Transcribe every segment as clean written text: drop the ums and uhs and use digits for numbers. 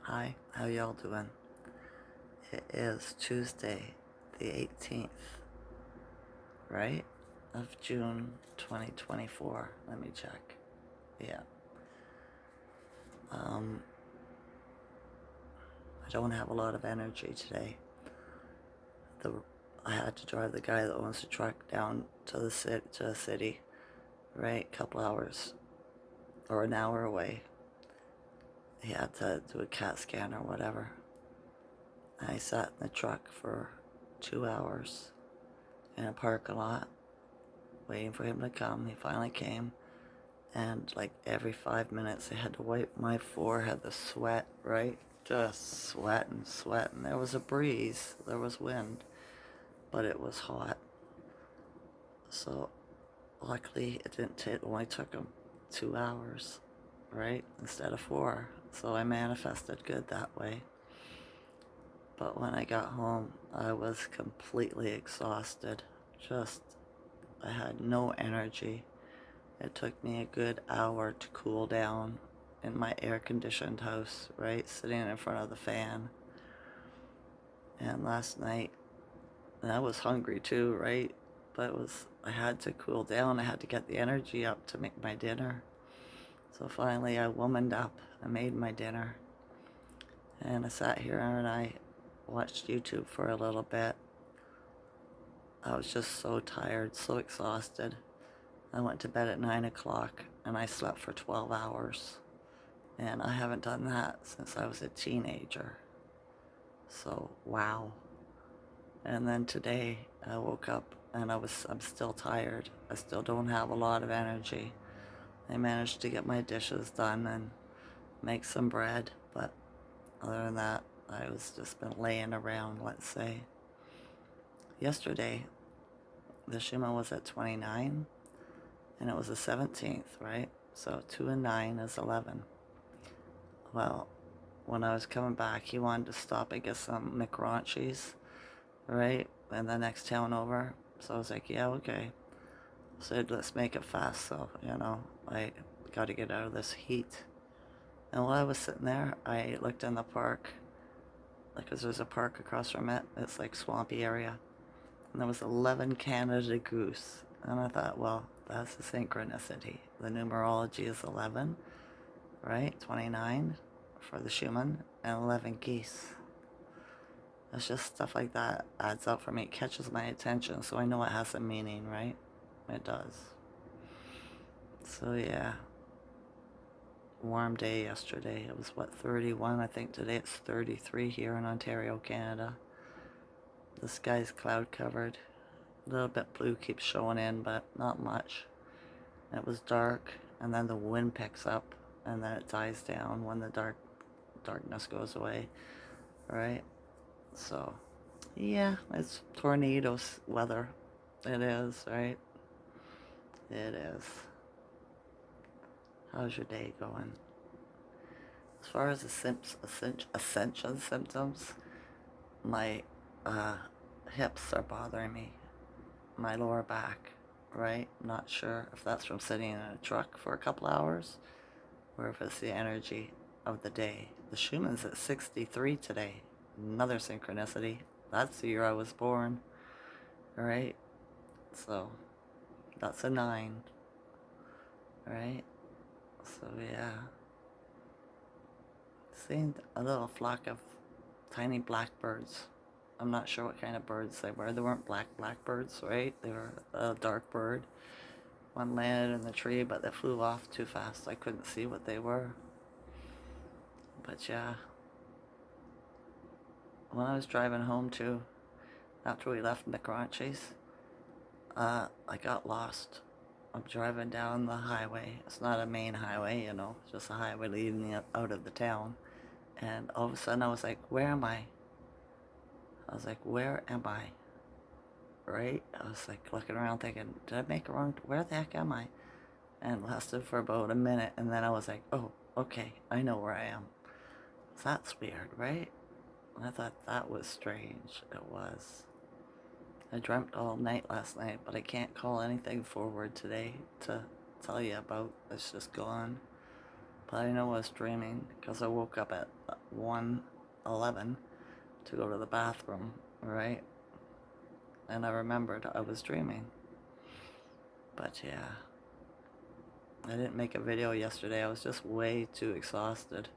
Hi, how y'all doing? It is Tuesday, the 18th, right? Of June 2024. Let me check. Yeah. Um, I don't have a lot of energy today. The I had to drive the guy that owns the truck down to the city, right? A couple hours or an hour away. He had to do a CAT scan or whatever. I sat in the truck for 2 hours in a parking lot waiting for him to come. He finally came, and like every 5 minutes I had to wipe my forehead, the sweat, right? Just sweating. There was a breeze, there was wind, but it was hot. So luckily it only took him 2 hours, right? Instead of 4. So I manifested good that way. But when I got home, I was completely exhausted. Just, I had no energy. It took me a good hour to cool down in my air-conditioned house, right? Sitting in front of the fan. And last night, and I was hungry too, right? But I had to cool down. I had to get the energy up to make my dinner. So finally, I womaned up. I made my dinner. And I sat here and I watched YouTube for a little bit. I was just so tired, so exhausted. I went to bed at 9 o'clock and I slept for 12 hours. And I haven't done that since I was a teenager. So, wow. And then today I woke up and I'm still tired. I still don't have a lot of energy. I managed to get my dishes done and make some bread, but other than that, I was just been laying around, let's say. Yesterday, the Schuman was at 29 and it was the 17th, right? So 2 and 9 is 11. Well, when I was coming back, he wanted to stop and get some McRaunchies, right? In the next town over. So I was like, yeah, okay. So let's make it fast. So, I got to get out of this heat. And while I was sitting there, I looked in the park, because there's a park across from it. It's like swampy area. And there was 11 Canada goose. And I thought, well, that's a synchronicity. The numerology is 11, right? 29 for the Schumann, and 11 geese. It's just stuff like that adds up for me. It catches my attention, so I know it has a meaning, right? It does. So yeah, warm day yesterday. It was what, 31? I think today it's 33 here in Ontario, Canada. The sky's cloud covered. A little bit blue keeps showing in, but not much. It was dark, and then the wind picks up, and then it dies down when the darkness goes away, right? So, yeah, it's tornadoes weather. It is, right? It is. How's your day going? As far as the ascension symptoms, my uh, hips are bothering me. My lower back, right? Not sure if that's from sitting in a truck for a couple hours or if it's the energy of the day. The Schumann's at 63 today. Another synchronicity. That's the year I was born, right? So that's a 9, right? So yeah. Seeing a little flock of tiny blackbirds. I'm not sure what kind of birds they were. They weren't blackbirds, right? They were a dark bird. One landed in the tree, but they flew off too fast. I couldn't see what they were. But yeah. When I was driving home too, after we left McRaunchies, I got lost. I'm driving down the highway. It's not a main highway, it's just a highway leading out of the town. And all of a sudden I was like, where am I? I was like, where am I? Right? I was like looking around thinking, did I make a wrong? Where the heck am I? And lasted for about a minute, and then I was like, oh, okay, I know where I am. That's weird, right? And I thought that was strange. It was. I dreamt all night last night, but I can't call anything forward today to tell you about. It's just gone. But I know I was dreaming because I woke up at 1:11 to go to the bathroom, right? And I remembered I was dreaming. But yeah, I didn't make a video yesterday. I was just way too exhausted.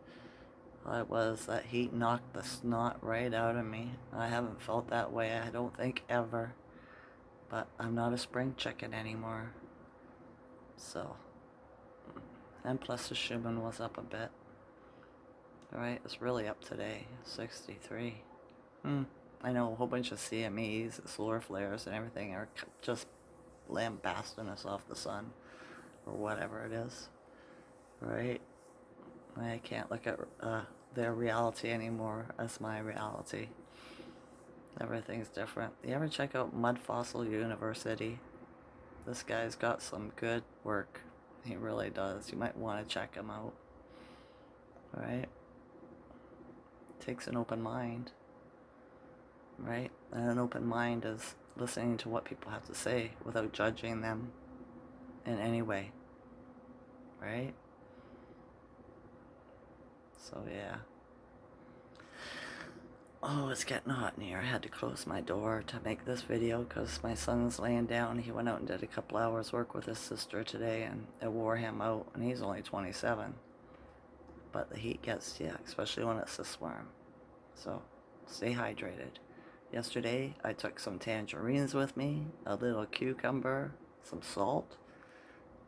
That heat knocked the snot right out of me. I haven't felt that way, I don't think, ever. But I'm not a spring chicken anymore. So, and plus the Schuman was up a bit. Alright, it's really up today, 63. I know a whole bunch of CMEs, solar flares and everything are just lambasting us off the sun. Or whatever it is. Right? I can't look at their reality anymore as my reality. Everything's different. You ever check out Mud Fossil University? This guy's got some good work. He really does. You might want to check him out. Right? Takes an open mind. Right? And an open mind is listening to what people have to say without judging them in any way. Right? So yeah. Oh, it's getting hot in here. I had to close my door to make this video because my son's laying down. He went out and did a couple hours work with his sister today and it wore him out, and he's only 27. But the heat gets you, especially when it's this warm. So stay hydrated. Yesterday I took some tangerines with me, a little cucumber, some salt.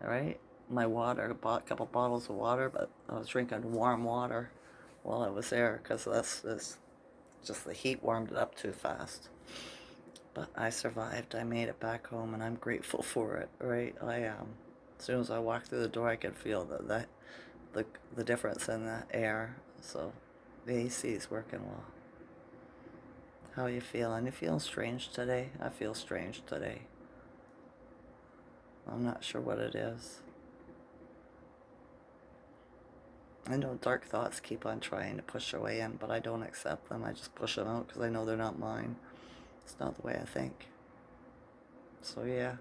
Alright, my water, bought a couple bottles of water, but I was drinking warm water while I was there because this just the heat warmed it up too fast. But I survived. I made it back home and I'm grateful for it, right? As soon as I walked through the door I could feel the difference in the air. So the AC is working well. How are you feeling? You feeling strange today? I feel strange today. I'm not sure what it is. I know dark thoughts keep on trying to push their way in, but I don't accept them. I just push them out because I know they're not mine. It's not the way I think. So yeah,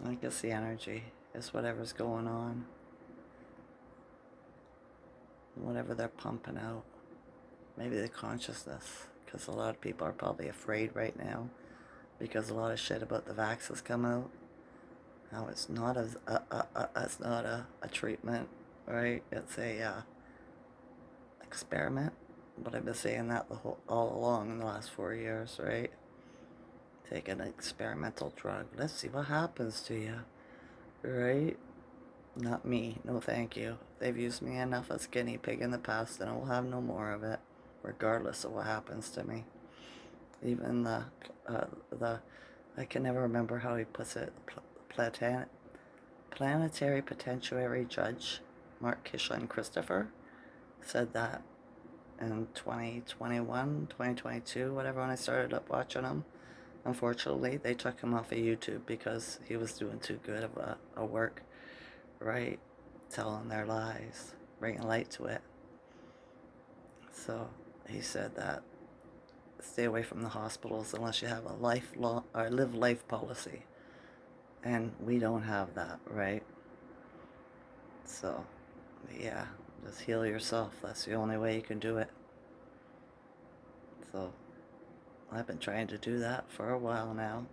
I guess the energy is whatever's going on. Whatever they're pumping out. Maybe the consciousness, because a lot of people are probably afraid right now because a lot of shit about the vax has come out. How it's not it's not a treatment, right? It's a experiment. But I've been saying that all along in the last 4 years, right? Take an experimental drug. Let's see what happens to you, right? Not me. No, thank you. They've used me enough as guinea pig in the past, and I will have no more of it, regardless of what happens to me. Even the I can never remember how he puts it. Planetary Potentiary Judge Mark Kishlan Christopher said that in 2021, 2022, whatever, when I started up watching him. Unfortunately, they took him off of YouTube because he was doing too good of a work, right? Telling their lies, bringing light to it. So he said that stay away from the hospitals unless you have a lifelong or live life policy. And we don't have that, right? So, yeah, just heal yourself. That's the only way you can do it. So, I've been trying to do that for a while now.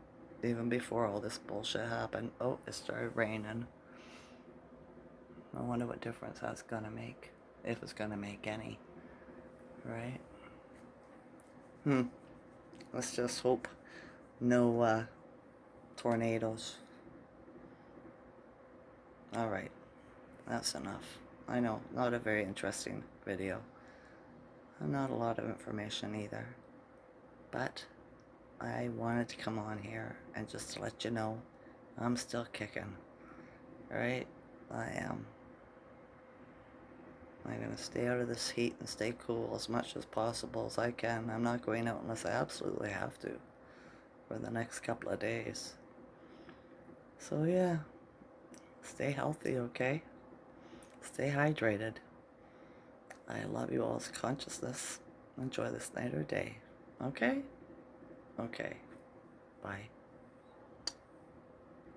Even before all this bullshit happened. Oh, it started raining. I wonder what difference that's gonna make. If it's gonna make any. Right? Let's just hope no tornadoes. Alright. That's enough. I know, not a very interesting video. Not a lot of information either. But I wanted to come on here and just to let you know I'm still kicking. Alright? I am. I'm going to stay out of this heat and stay cool as much as possible as I can. I'm not going out unless I absolutely have to for the next couple of days. So yeah, stay healthy, okay? Stay hydrated. I love you all's consciousness. Enjoy this night or day. Okay? Okay. Bye.